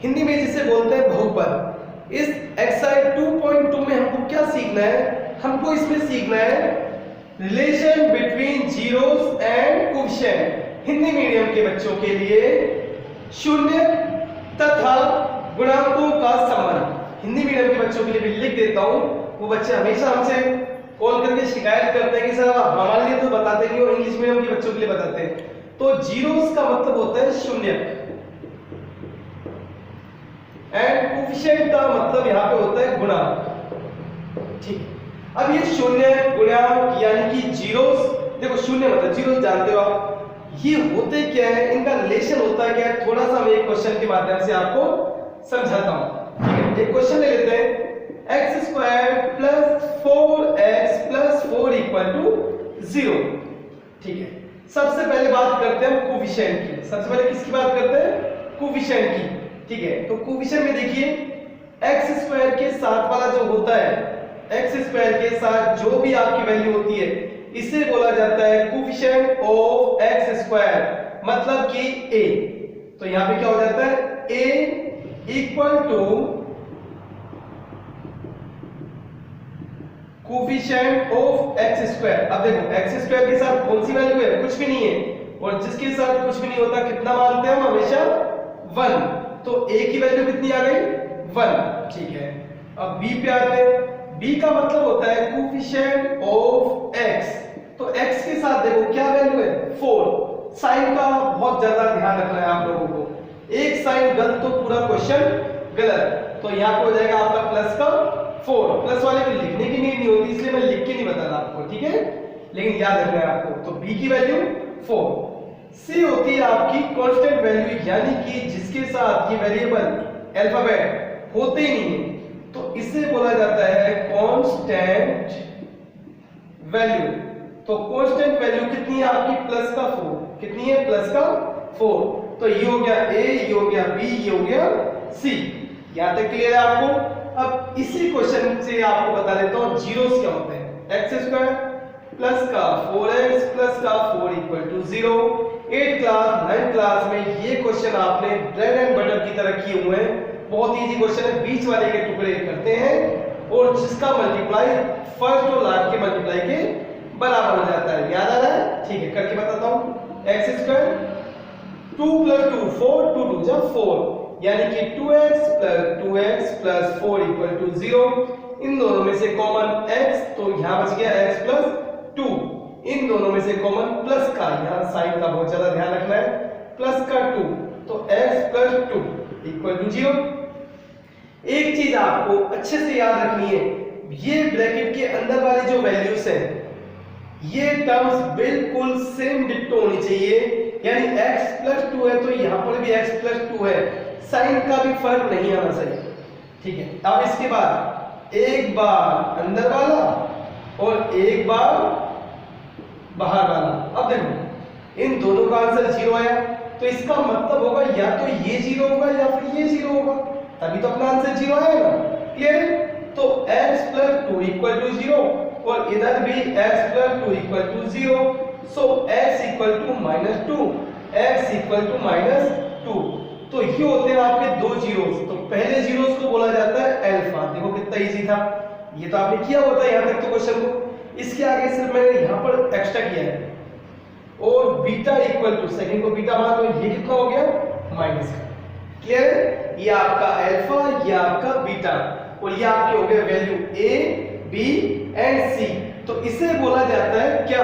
हिंदी में जिसे बोलते हैं बहुपद। इस एक्सरसाइज 2.2 में हमको क्या सीखना है? हमको इसमें सीखना है relation between zeros and coefficient. Hindi medium के बच्चों के लिए शून्य तथा गुणांकों का संबंध। हिंदी मीडियम के बच्चों के लिए भी लिख देता हूं। वो बच्चे हमेशा हमसे कॉल करके शिकायत करते हैं कि सर आप हमारे लिए तो बताते नहीं हो, इंग्लिश मीडियम के बच्चों के लिए बताते हैं। तो जीरोस का मतलब होता है शून्य एंड कोएफिशिएंट का मतलब यहां पे होता है गुणांक। ठीक, अब ये शून्य गुणांक यानी कि जीरोस, देखो शून्य मतलब जीरोस जानते हो आप, ये होते क्या है, इनका रिलेशन होता क्या है, थोड़ा सा मैं एक क्वेश्चन के माध्यम से आपको समझाता हूं। ठीक है, एक क्वेश्चन ले लेते हैं। x square plus 4x plus 4 equal to 0। ठीक है, सबसे पहले बात करते हैं कोएफिशिएंट की। सबसे पहले किसकी बात करते हैं? कोएफिशिएंट की। ठीक है, तो कोएफिशिएंट में देखिए x स्क्वायर के साथ वाला जो होता है, x स्क्वायर के साथ जो भी आपकी वैल्यू होती है, इसे बोला जाता है कोएफिशिएंट ऑफ x स्क्वायर, मतलब कि a। तो यहां पे क्या हो जाता है? a equal to coefficient of x square. अब देखो x स्क्वायर के साथ कौन सी वैल्यू है? कुछ भी नहीं है, और जिसके साथ कुछ भी नहीं होता कितना मानते हैं हम? हमेशा 1। तो a की वैल्यू कितनी आ गई? 1। ठीक है, अब b पे आते हैं। b का मतलब होता है कोएफिशिएंट ऑफ x। तो x के साथ देखो क्या वैल्यू है? 4। साइन का बहुत ज्यादा ध्यान रखना है आप लोगों को। एक साइन गलत तो पूरा क्वेश्चन गलत। तो यहां पे हो जाएगा आपका प्लस का 4। प्लस वाले को लिखने की नीड नहीं होती, इसलिए मैं लिख के नहीं बता रहा आपको। ठीक है, लेकिन याद रखना है आपको। तो b की वैल्यू 4। c होती है आपकी कांस्टेंट वैल्यू, यानी कि जिसके साथ ये वेरिएबल अल्फाबेट होते ही नहीं है, तो इसे बोला जाता है कांस्टेंट वैल्यू। तो कांस्टेंट वैल्यू कितनी है आपकी? प्लस का 4। कितनी है? प्लस का 4। तो ये हो गया a, ये हो गया b, ये हो गया c। यहां तक क्लियर है आपको? अब इसी क्वेश्चन से आपको बता देता हूं जीरोस क्या होते हैं। x स्क्वायर प्लस का 4x प्लस का 4 इक्वल टू 0। 8 क्लास 9 क्लास में ये क्वेश्चन आपने ब्रेड एंड बटर की तरह किए हुए हैं। बहुत इजी क्वेश्चन है, बीच वाले के टुकड़े करते हैं और जिसका मल्टीप्लाई फर्स्ट और लास्ट के मल्टीप्लाई के बराबर हो जाता है। याद आ रहा है? ठीक है, करके बताता हूं। x स्क्वायर 2 + 2 4, 2 2 जा 4, यानी कि 2x प्लस 4 इक्वल टू 0। इन दोनों में से कॉमन x, तो यहां बच गया x प्लस 2। इन दोनों में से कॉमन प्लस का, यहां साइन का बहुत ज्यादा ध्यान रखना है, प्लस का 2, तो x प्लस 2 इक्वल टू 0। एक चीज आपको अच्छे से याद रखनी है, ये ब्रैकेट के अंदर वाली जो वैल्यूज है, ये टर्म्स बिल्कुल सेम डिट्टो होनी चाहिए। यानी x प्लस 2 है तो यहां पर भी x प्लस 2 है, साइन का भी फर्क नहीं आना चाहिए। ठीक है, अब इसके बाद एक बार अंदर वाला और एक बार बाहर वाला। अब देखो इन दोनों का आंसर 0 आया, तो इसका मतलब होगा या तो ये 0 होगा या फिर ये 0 होगा, तभी तो अपना आंसर 0 आएगा। क्लियर है? तो x प्लस 2 इक्वल टू 0 और इधर भी x plus 2 equal to 0। So x equal to -2, x equal to -2। तो ये होते हैं आपके दो जीरोस। तो पहले जीरोस को बोला जाता है अल्फा। देखो कितना इजी था, ये तो आपने किया होता है यहां तक तो क्वेश्चन को। इसके आगे सिर्फ मैंने यहां पर एक्स्ट्रा किया है। और बीटा इक्वल टू, सेकंड को बीटा मान, तो ये कितना हो गया? माइनस का। क्लियर है? ये आपका अल्फा, ये आपका बीटा, और ये आपके हो गए value a, b and c। तो इसे बोला जाता है क्या?